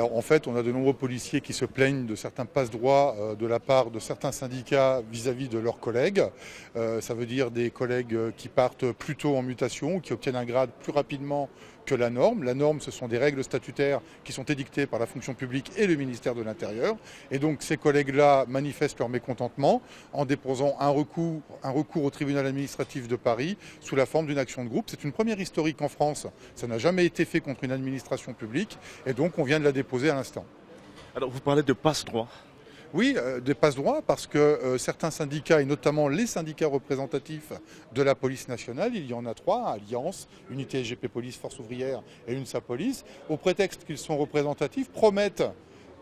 Alors, en fait, on a de nombreux policiers qui se plaignent de certains passe-droits de la part de certains syndicats vis-à-vis de leurs collègues. Ça veut dire des collègues qui partent plus tôt en mutation, qui obtiennent un grade plus rapidement que la norme. La norme, ce sont des règles statutaires qui sont édictées par la fonction publique et le ministère de l'Intérieur. Et donc ces collègues-là manifestent leur mécontentement en déposant un recours au tribunal administratif de Paris sous la forme d'une action de groupe. C'est une première historique en France. Ça n'a jamais été fait contre une administration publique et donc on vient de la déposer à l'instant. Alors vous parlez de passe-droit. Oui, des passe-droits parce que certains syndicats, et notamment les syndicats représentatifs de la police nationale, il y en a 3, Alliance, Unité SGP Police, Force ouvrière et UNSA Police, au prétexte qu'ils sont représentatifs, promettent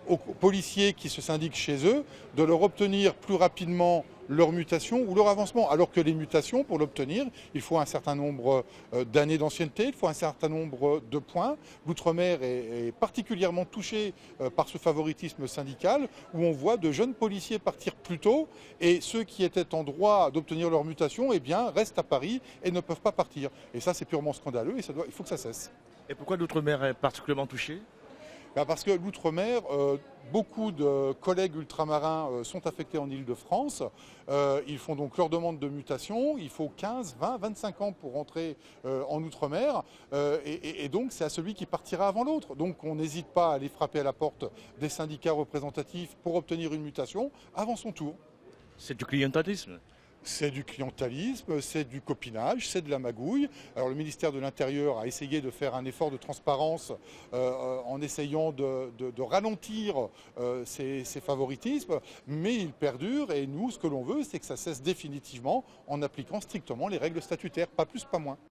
aux policiers qui se syndiquent chez eux de leur obtenir plus rapidement leur mutation ou leur avancement. Alors que les mutations, pour l'obtenir, il faut un certain nombre d'années d'ancienneté, il faut un certain nombre de points. L'Outre-mer est particulièrement touché par ce favoritisme syndical où on voit de jeunes policiers partir plus tôt et ceux qui étaient en droit d'obtenir leur mutation eh bien, restent à Paris et ne peuvent pas partir. Et ça, c'est purement scandaleux et il faut que ça cesse. Et pourquoi l'Outre-mer est particulièrement touché ? Parce que l'outre-mer, beaucoup de collègues ultramarins sont affectés en Île-de-France. Ils font donc leur demande de mutation. Il faut 15, 20, 25 ans pour rentrer en outre-mer. Et donc c'est à celui qui partira avant l'autre. Donc on n'hésite pas à aller frapper à la porte des syndicats représentatifs pour obtenir une mutation avant son tour. C'est du clientélisme. C'est du clientélisme, c'est du copinage, c'est de la magouille. Alors le ministère de l'Intérieur a essayé de faire un effort de transparence en essayant de ralentir ces favoritismes, mais ils perdurent et nous, ce que l'on veut, c'est que ça cesse définitivement en appliquant strictement les règles statutaires, pas plus, pas moins.